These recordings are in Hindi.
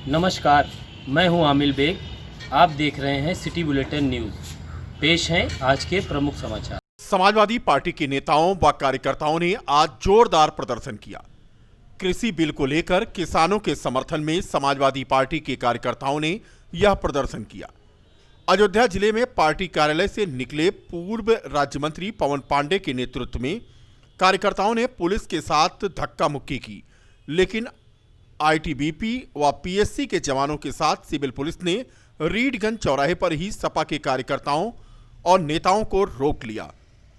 नमस्कार, मैं हूं आमिल बेग। आप देख रहे हैं सिटी बुलेटिन न्यूज़। पेश हैं आज के प्रमुख समाचार। समाजवादी पार्टी के नेताओं व कार्यकर्ताओं ने आज जोरदार प्रदर्शन किया। कृषि बिल को लेकर किसानों के समर्थन में समाजवादी पार्टी के कार्यकर्ताओं ने यह प्रदर्शन किया। अयोध्या जिले में पार्टी कार्यालय से निकले पूर्व राज्य मंत्री पवन पांडे के नेतृत्व में कार्यकर्ताओं ने पुलिस के साथ धक्का मुक्की की, लेकिन आईटीबीपी व पीएससी के जवानों के साथ सिविल पुलिस ने रीडगंज चौराहे पर ही सपा के कार्यकर्ताओं और नेताओं को रोक लिया।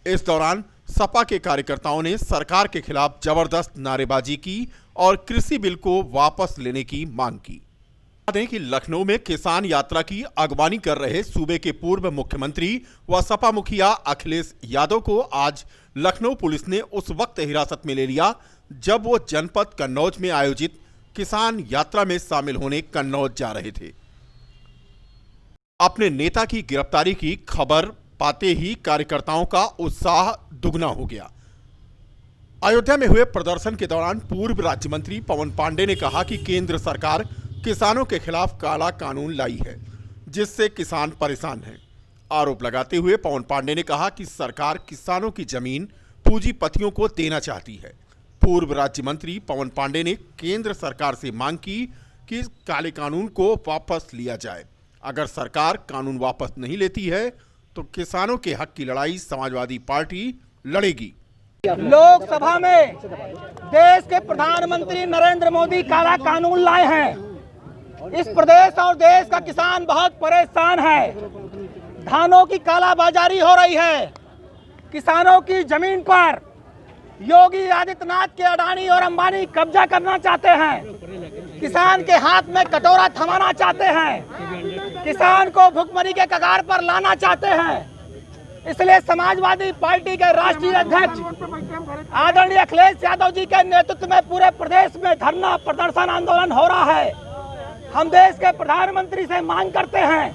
इस दौरान सपा के कार्यकर्ताओं ने सरकार के खिलाफ जबरदस्त नारेबाजी की और कृषि बिल को वापस लेने की मांग की। बता दें कि लखनऊ में किसान यात्रा की अगवानी कर रहे सूबे के पूर्व मुख्यमंत्री व सपा मुखिया अखिलेश यादव को आज लखनऊ पुलिस ने उस वक्त हिरासत में ले लिया जब वो जनपद कन्नौज में आयोजित किसान यात्रा में शामिल होने कन्नौज जा रहे थे। अपने नेता की गिरफ्तारी की खबर पाते ही कार्यकर्ताओं का उत्साह दुगना हो गया। अयोध्या में हुए प्रदर्शन के दौरान पूर्व राज्य मंत्री पवन पांडे ने कहा कि केंद्र सरकार किसानों के खिलाफ काला कानून लाई है, जिससे किसान परेशान हैं। आरोप लगाते हुए पवन पांडे ने कहा कि सरकार किसानों की जमीन पूंजीपतियों को देना चाहती है। पूर्व राज्य मंत्री पवन पांडे ने केंद्र सरकार से मांग की कि काले कानून को वापस लिया जाए। अगर सरकार कानून वापस नहीं लेती है तो किसानों के हक की लड़ाई समाजवादी पार्टी लड़ेगी। लोकसभा में देश के प्रधानमंत्री नरेंद्र मोदी काला कानून लाए हैं। इस प्रदेश और देश का किसान बहुत परेशान है। धानों की कालाबाजारी हो रही है। किसानों की जमीन पर योगी आदित्यनाथ के अडानी और अंबानी कब्जा करना चाहते हैं। किसान के हाथ में कटोरा थमाना चाहते हैं। किसान को भुखमरी के कगार पर लाना चाहते हैं। इसलिए समाजवादी पार्टी के राष्ट्रीय अध्यक्ष आदरणीय अखिलेश यादव जी के नेतृत्व में पूरे प्रदेश में धरना प्रदर्शन आंदोलन हो रहा है। हम देश के प्रधानमंत्री से मांग करते हैं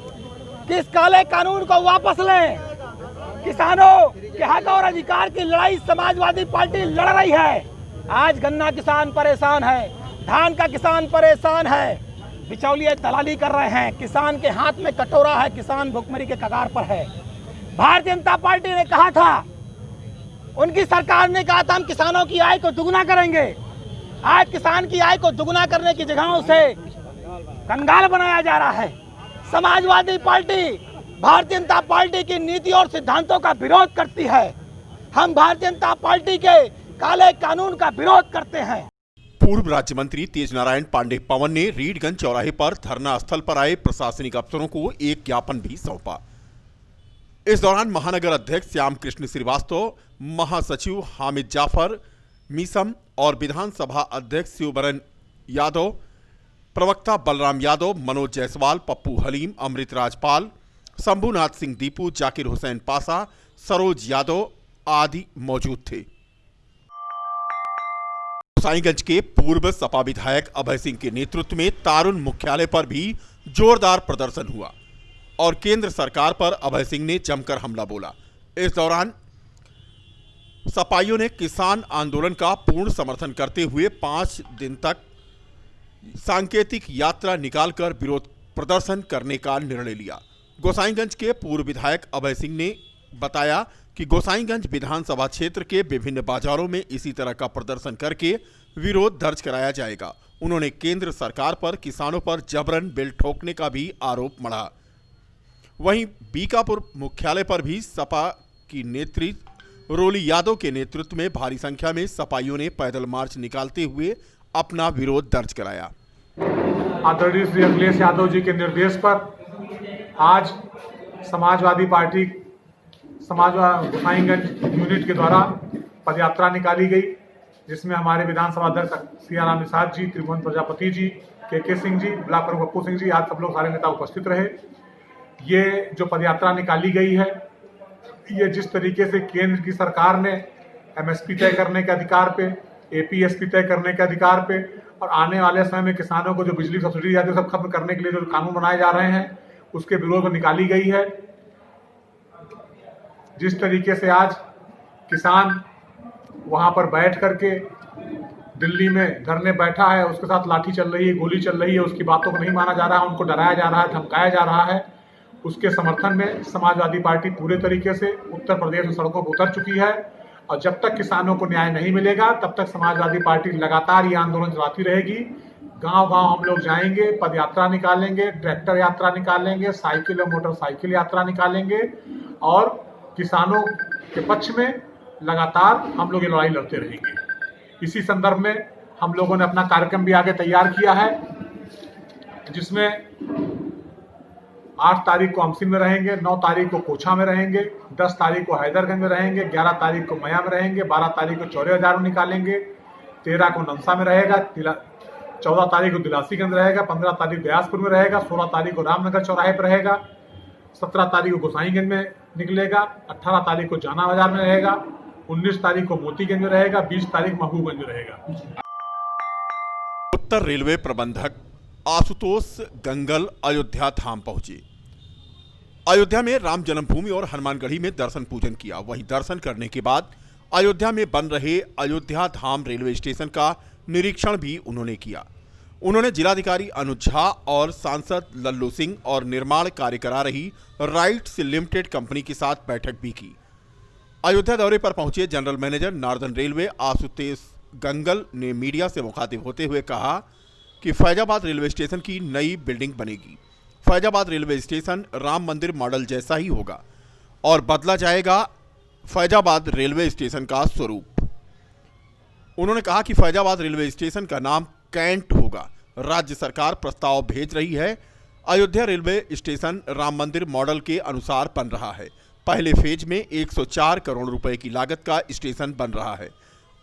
कि इस काले कानून को वापस लें। किसानों के हक और अधिकार की लड़ाई समाजवादी पार्टी लड़ रही है। आज गन्ना किसान परेशान है, धान का किसान परेशान है, बिचौलिए दलाली कर रहे हैं, किसान के हाथ में कटोरा है, किसान भुखमरी के कगार पर है। भारतीय जनता पार्टी ने कहा था, उनकी सरकार ने कहा था हम किसानों की आय को दुगना करेंगे। आज किसान की आय को दुगना करने की जगह उसे कंगाल बनाया जा रहा है। समाजवादी पार्टी भारतीय जनता पार्टी की नीति और सिद्धांतों का विरोध करती है। हम भारतीय जनता पार्टी के काले कानून का विरोध करते हैं। पूर्व राज्य मंत्री तेज नारायण पांडे पवन ने रीडगंज चौराहे पर धरना स्थल पर आए प्रशासनिक अफसरों को एक ज्ञापन भी सौंपा। इस दौरान महानगर अध्यक्ष श्याम कृष्ण श्रीवास्तव, महासचिव हामिद जाफर मीसम और विधानसभा अध्यक्ष शिवबरन यादव, प्रवक्ता बलराम यादव, मनोज जायसवाल, पप्पू हलीम, अमृत राजपाल, शंभुनाथ सिंह दीपू, जाकिर हुसैन पासा, सरोज यादव आदि मौजूद थे। गोसाईगंज के पूर्व सपा विधायक अभय सिंह के नेतृत्व में तारुण मुख्यालय पर भी जोरदार प्रदर्शन हुआ और केंद्र सरकार पर अभय सिंह ने जमकर हमला बोला। इस दौरान सपाइयों ने किसान आंदोलन का पूर्ण समर्थन करते हुए 5 दिन तक सांकेतिक यात्रा निकालकर विरोध प्रदर्शन करने का निर्णय लिया। गोसाईगंज के पूर्व विधायक अभय सिंह ने बताया कि गोसाईगंज विधानसभा क्षेत्र के विभिन्न बाजारों में इसी तरह का प्रदर्शन करके विरोध दर्ज कराया जाएगा। उन्होंने केंद्र सरकार पर किसानों पर जबरन बिल ठोकने का भी आरोप मढ़ा। वहीं बीकापुर मुख्यालय पर भी सपा की नेत्री रोली यादव के नेतृत्व में भारी संख्या में सपाइयों ने पैदल मार्च निकालते हुए अपना विरोध दर्ज कराया। आदरणीय श्री अखिलेश यादव जी के निर्देश पर आज समाजवादी पार्टी गोसाईगंज यूनिट के द्वारा पदयात्रा निकाली गई, जिसमें हमारे विधानसभा अध्यक्ष सियाराम निषाद जी, त्रिभुवन प्रजापति जी, के सिंह जी, ब्लॉक प्रमुख पप्पू सिंह जी, आज सब लोग सारे नेता उपस्थित रहे। ये जो पदयात्रा निकाली गई है, ये जिस तरीके से केंद्र की सरकार ने एमएसपी तय करने के अधिकार पे, एपीएसपी तय करने के अधिकार पे और आने वाले समय में किसानों को जो बिजली सब्सिडी जाती है सब खत्म करने के लिए जो कानून बनाए जा रहे हैं, उसके विरोध में निकाली गई है। जिस तरीके से आज किसान वहां पर बैठ करके दिल्ली में धरने बैठा है, उसके साथ लाठी चल रही है, गोली चल रही है, उसकी बातों को नहीं माना जा रहा है, उनको डराया जा रहा है, धमकाया जा रहा है, उसके समर्थन में समाजवादी पार्टी पूरे तरीके से उत्तर प्रदेश में सड़कों पर उतर चुकी है। और जब तक किसानों को न्याय नहीं मिलेगा तब तक समाजवादी पार्टी लगातार ये आंदोलन चलाती रहेगी। गांव-गांव हम लोग जाएंगे, पद यात्रा निकालेंगे, ट्रैक्टर यात्रा निकालेंगे, साइकिल और मोटरसाइकिल यात्रा निकालेंगे और किसानों के पक्ष में लगातार हम लोग ये लड़ाई लड़ते रहेंगे। इसी संदर्भ में हम लोगों ने अपना कार्यक्रम भी आगे तैयार किया है, जिसमें 8 तारीख को अमसिन में रहेंगे, 9 तारीख को कोछा में रहेंगे, 10 तारीख को हैदरगंज में रहेंगे, 11 तारीख को मया में रहेंगे, 12 तारीख को चौरे बाजार में निकालेंगे, 13 को नमसा में रहेगा, 14 तारीख को दिलासीगंज रहेगा, 15 तारीख बिलासपुर में रहेगा, 16 तारीख को रामनगर चौराहे पर रहेगा, 17 तारीख को गोसाईगंज में निकलेगा, 18 तारीख को जाना बाजार में रहेगा, 19 तारीख को मोतीगंज में रहेगा, 20 तारीख महबूबगंज में रहेगा। उत्तर रेलवे प्रबंधक आशुतोष गंगल अयोध्या धाम पहुंचे। अयोध्या में राम जन्मभूमि और हनुमानगढ़ी में दर्शन पूजन किया। वहीं दर्शन करने के बाद अयोध्या में बन रहे अयोध्या धाम रेलवे स्टेशन का निरीक्षण भी उन्होंने किया। उन्होंने जिलाधिकारी अनुज झा और सांसद लल्लू सिंह और निर्माण कार्य करा रही राइट्स लिमिटेड कंपनी के साथ बैठक भी की। अयोध्या दौरे पर पहुंचे general manager Northern Railway Ashutosh Gangal ने मीडिया से मुखातिब होते हुए कहा कि फैजाबाद रेलवे स्टेशन की नई बिल्डिंग बनेगी। फैजाबाद रेलवे स्टेशन राम मंदिर मॉडल जैसा ही होगा और बदला जाएगा फैजाबाद रेलवे स्टेशन का स्वरूप। उन्होंने कहा कि फैजाबाद रेलवे स्टेशन का नाम कैंट होगा। राज्य सरकार प्रस्ताव भेज रही है। अयोध्या रेलवे स्टेशन राम मंदिर मॉडल के अनुसार बन रहा है। पहले फेज में 104 करोड़ रुपए की लागत का स्टेशन बन रहा है।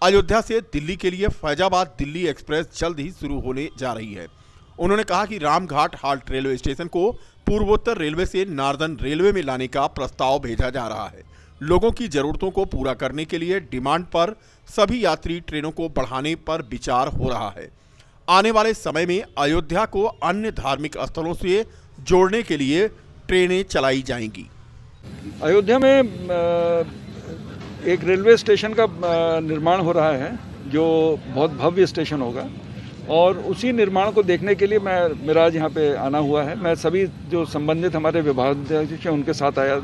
अयोध्या से दिल्ली के लिए फैजाबाद दिल्ली एक्सप्रेस जल्द ही शुरू होने जा रही है। उन्होंने कहा कि रामघाट हाल्ट रेलवे स्टेशन को पूर्वोत्तर रेलवे से नॉर्दर्न रेलवे में लाने का प्रस्ताव भेजा जा रहा है। लोगों की जरूरतों को पूरा करने के लिए डिमांड पर सभी यात्री ट्रेनों को बढ़ाने पर विचार हो रहा है। आने वाले समय में अयोध्या को अन्य धार्मिक स्थलों से जोड़ने के लिए ट्रेनें चलाई जाएंगी। अयोध्या में एक रेलवे स्टेशन का निर्माण हो रहा है जो बहुत भव्य स्टेशन होगा और उसी निर्माण को देखने के लिए मेरा आज यहाँ पे आना हुआ है। मैं सभी जो संबंधित हमारे विभागाध्यक्ष हैं उनके साथ आया।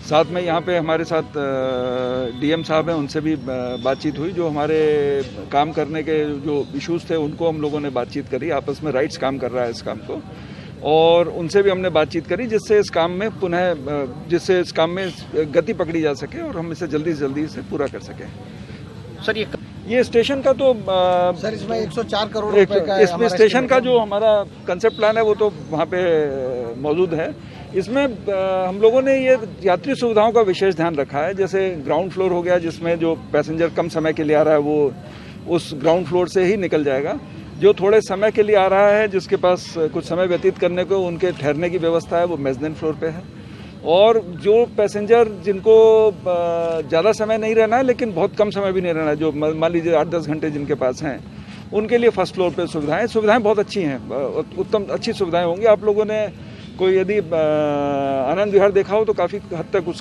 साथ में यहाँ पे हमारे साथ डीएम साहब हैं, उनसे भी बातचीत हुई। जो हमारे काम करने के जो इश्यूज़ थे उनको हम लोगों ने बातचीत करी। आपस में राइट्स काम कर रहा है इस काम को और उनसे भी हमने बातचीत करी जिससे इस काम में गति पकड़ी जा सके और हम इसे जल्दी से जल्दी इसे पूरा कर सकें। सर ये स्टेशन का तो सर इसमें 104 करोड़ रुपए का है। इसमें स्टेशन का जो हमारा कंसेप्ट प्लान है वो तो वहाँ पे मौजूद है। इसमें हम लोगों ने ये यात्री सुविधाओं का विशेष ध्यान रखा है। जैसे ग्राउंड फ्लोर हो गया जिसमें जो पैसेंजर कम समय के लिए आ रहा है वो उस ग्राउंड फ्लोर से ही निकल जाएगा। जो थोड़े समय के लिए आ रहा है जिसके पास कुछ समय व्यतीत करने को उनके ठहरने की व्यवस्था है वो मेज़नीन फ्लोर पे है। और जो पैसेंजर जिनको ज़्यादा समय नहीं रहना है लेकिन बहुत कम समय भी नहीं रहना है, जो मान लीजिए 8-10 घंटे जिनके पास हैं, उनके लिए फर्स्ट फ्लोर पे सुविधाएं बहुत अच्छी हैं, उत्तम अच्छी सुविधाएं होंगी। आप लोगों ने कोई यदि आनंद विहार देखा हो तो काफ़ी हद तक उस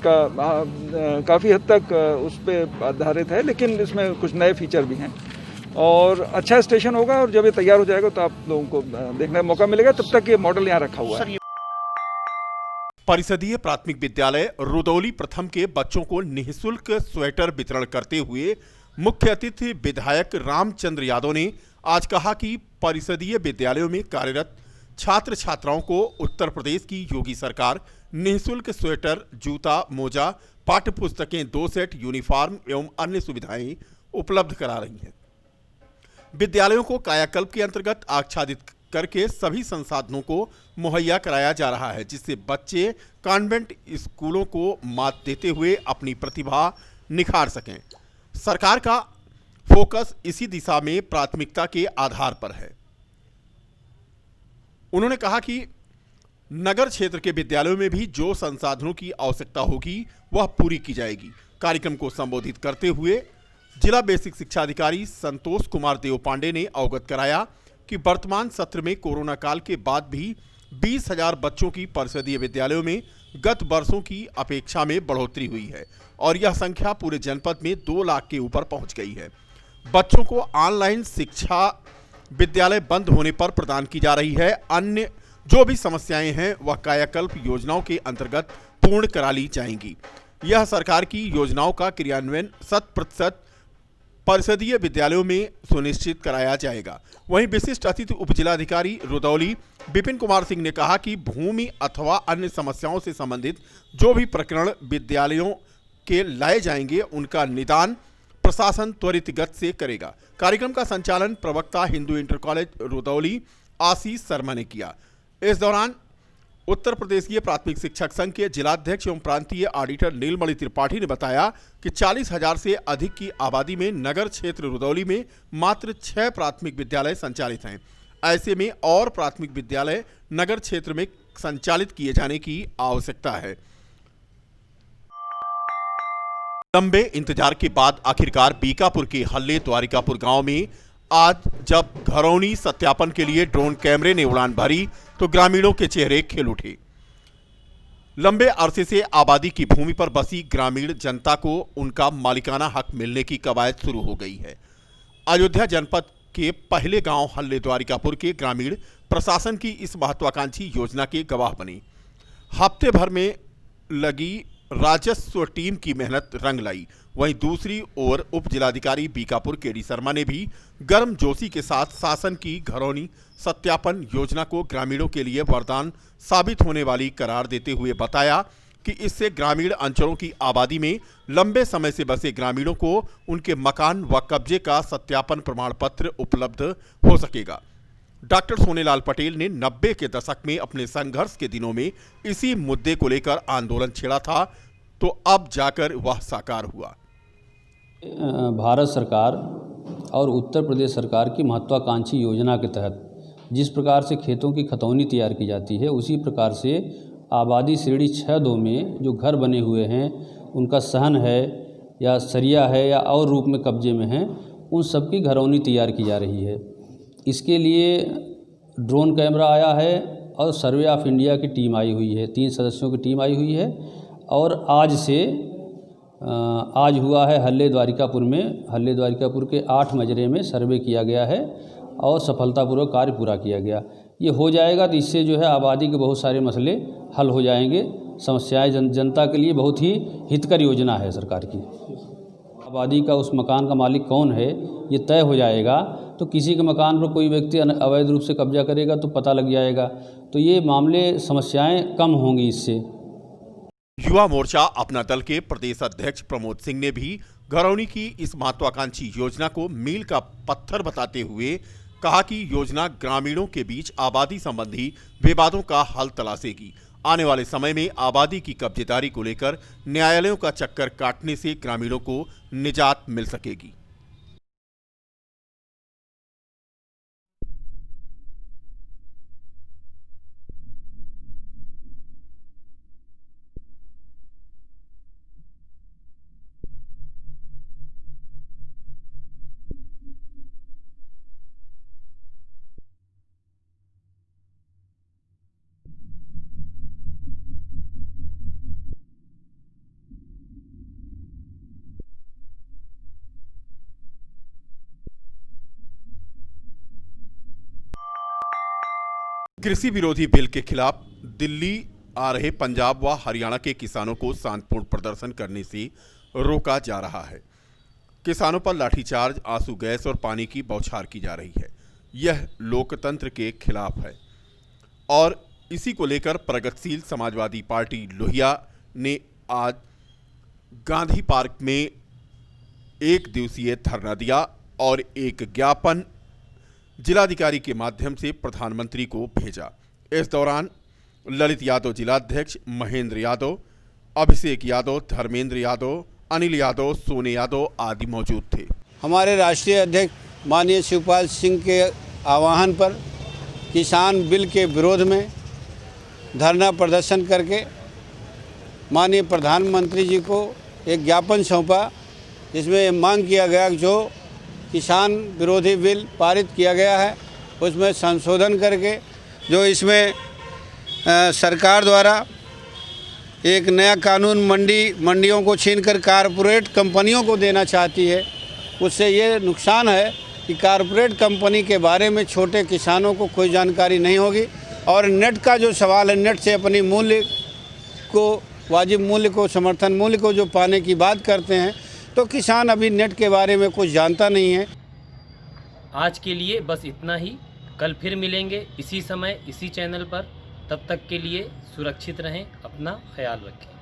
पर आधारित है, लेकिन इसमें कुछ नए फीचर भी हैं और अच्छा स्टेशन होगा। और जब ये तैयार हो जाएगा तो आप लोगों को देखने का मौका मिलेगा। तब तक ये मॉडल यहाँ रखा हुआ है। परिषदीय प्राथमिक विद्यालय रुदौली प्रथम के बच्चों को निःशुल्क स्वेटर वितरण करते हुए मुख्य अतिथि विधायक रामचंद्र यादव ने आज कहा कि परिषदीय विद्यालयों में कार्यरत छात्र छात्राओं को उत्तर प्रदेश की योगी सरकार निःशुल्क स्वेटर, जूता, मोजा, पाठ्य पुस्तकें, 2 सेट, यूनिफॉर्म एवं अन्य सुविधाएं उपलब्ध करा रही है। विद्यालयों को कायाकल्प के अंतर्गत आच्छादित करके सभी संसाधनों को मुहैया कराया जा रहा है, जिससे बच्चे कॉन्वेंट स्कूलों को मात देते हुए अपनी प्रतिभा निखार सकें। सरकार का फोकस इसी दिशा में प्राथमिकता के आधार पर है। उन्होंने कहा कि नगर क्षेत्र के विद्यालयों में भी जो संसाधनों की आवश्यकता होगी वह पूरी की जाएगी। कार्यक्रम को संबोधित करते हुए जिला बेसिक शिक्षा अधिकारी संतोष कुमार देव पांडे ने अवगत कराया कि वर्तमान सत्र में कोरोना काल के बाद भी 20,000 बच्चों की परिषदीय विद्यालयों में गत वर्षों की अपेक्षा में बढ़ोतरी हुई है और यह संख्या पूरे जनपद में 2 लाख के ऊपर पहुंच गई है। बच्चों को ऑनलाइन शिक्षा विद्यालय बंद होने पर प्रदान की जा रही है। अन्य जो भी समस्याएं हैं वह कायाकल्प योजनाओं के अंतर्गत पूर्ण करा ली जाएंगी। यह सरकार की योजनाओं का क्रियान्वयन 100% परिषदीय विद्यालयों में सुनिश्चित कराया जाएगा। वहीं विशिष्ट अतिथि उप जिलाधिकारी रुदौली विपिन कुमार सिंह ने कहा कि भूमि अथवा अन्य समस्याओं से संबंधित जो भी प्रकरण विद्यालयों के लाए जाएंगे उनका निदान प्रशासन त्वरित गति से करेगा। कार्यक्रम का संचालन प्रवक्ता हिंदू इंटर कॉलेज रुदौली आशीष शर्मा ने किया। इस दौरान उत्तर प्रदेशीय प्राथमिक शिक्षक संघ के जिलाध्यक्ष एवं प्रांतीय ऑडिटर नीलमणि त्रिपाठी ने बताया कि 40,000 से अधिक की आबादी में नगर क्षेत्र रुदौली में मात्र 6 प्राथमिक विद्यालय संचालित हैं। ऐसे में और प्राथमिक विद्यालय नगर क्षेत्र में संचालित किए जाने की आवश्यकता है। लंबे इंतजार के बाद आखिरकार बीकापुर के हल्ले द्वारिकापुर गांव में आज जब घरौनी सत्यापन के लिए ड्रोन कैमरे ने उड़ान भरी तो ग्रामीणों के चेहरे खिल उठे। लंबे अरसे से आबादी की भूमि पर बसी ग्रामीण जनता को उनका मालिकाना हक मिलने की कवायद शुरू हो गई है। अयोध्या जनपद के पहले गांव हल्ले द्वारिकापुर के ग्रामीण प्रशासन की इस महत्वाकांक्षी योजना के गवाह बने। हफ्ते भर में लगी राजस्व टीम की मेहनत रंग लाई। वहीं दूसरी ओर उप जिलाधिकारी बीकापुर केडी शर्मा ने भी गर्मजोशी के साथ शासन की घरौनी सत्यापन योजना को ग्रामीणों के लिए वरदान साबित होने वाली करार देते हुए बताया कि इससे ग्रामीण अंचलों की आबादी में लंबे समय से बसे ग्रामीणों को उनके मकान व कब्जे का सत्यापन प्रमाण पत्र उपलब्ध हो सकेगा। डॉक्टर सोनेलाल पटेल ने 90 के दशक में अपने संघर्ष के दिनों में इसी मुद्दे को लेकर आंदोलन छेड़ा था, तो अब जाकर वह साकार हुआ। भारत सरकार और उत्तर प्रदेश सरकार की महत्वाकांक्षी योजना के तहत जिस प्रकार से खेतों की खतौनी तैयार की जाती है, उसी प्रकार से आबादी श्रेणी 6-2 में जो घर बने हुए हैं उनका सहन है या सरिया है या और रूप में कब्जे में हैं, उन सब की घरौनी तैयार की जा रही है। इसके लिए ड्रोन कैमरा आया है और सर्वे ऑफ इंडिया की टीम आई हुई है, 3 सदस्यों की टीम आई हुई है। और आज हुआ है हल्ले द्वारिकापुर के 8 मजरे में सर्वे किया गया है और सफलतापूर्वक कार्य पूरा किया गया। ये हो जाएगा तो इससे जो है आबादी के बहुत सारे मसले हल हो जाएंगे। समस्याएं जनता के लिए बहुत ही हितकर योजना है सरकार की। आबादी का उस मकान का मालिक कौन है ये तय हो जाएगा, तो किसी के मकान पर कोई व्यक्ति अवैध रूप से कब्जा करेगा तो पता लग जाएगा, तो ये मामले समस्याएं कम होंगी इससे। युवा मोर्चा अपना दल के प्रदेश अध्यक्ष प्रमोद सिंह ने भी घरौनी की इस महत्वाकांक्षी योजना को मील का पत्थर बताते हुए कहा कि योजना ग्रामीणों के बीच आबादी संबंधी विवादों का हल तलाशेगी। आने वाले समय में आबादी की कब्जेदारी को लेकर न्यायालयों का चक्कर काटने से ग्रामीणों को निजात मिल सकेगी। कृषि विरोधी बिल के खिलाफ दिल्ली आ रहे पंजाब व हरियाणा के किसानों को शांतिपूर्ण प्रदर्शन करने से रोका जा रहा है। किसानों पर लाठीचार्ज, आंसू गैस और पानी की बौछार की जा रही है। यह लोकतंत्र के खिलाफ है और इसी को लेकर प्रगतिशील समाजवादी पार्टी लोहिया ने आज गांधी पार्क में 1 दिवसीय धरना दिया और एक ज्ञापन जिलाधिकारी के माध्यम से प्रधानमंत्री को भेजा। इस दौरान ललित यादव जिलाध्यक्ष, महेंद्र यादव, अभिषेक यादव, धर्मेंद्र यादव, अनिल यादव, सोने यादव आदि मौजूद थे। हमारे राष्ट्रीय अध्यक्ष माननीय शिवपाल सिंह के आह्वान पर किसान बिल के विरोध में धरना प्रदर्शन करके माननीय प्रधानमंत्री जी को एक ज्ञापन सौंपा, जिसमें मांग किया गया कि जो किसान विरोधी बिल पारित किया गया है उसमें संशोधन करके जो इसमें सरकार द्वारा एक नया कानून मंडियों को छीनकर कारपोरेट कंपनियों को देना चाहती है, उससे ये नुकसान है कि कारपोरेट कंपनी के बारे में छोटे किसानों को कोई जानकारी नहीं होगी और नेट का जो सवाल है, नेट से अपनी मूल्य को, वाजिब मूल्य को, समर्थन मूल्य को जो पाने की बात करते हैं, तो किसान अभी नेट के बारे में कुछ जानता नहीं है। आज के लिए बस इतना ही। कल फिर मिलेंगे इसी समय इसी चैनल पर। तब तक के लिए सुरक्षित रहें, अपना ख्याल रखें।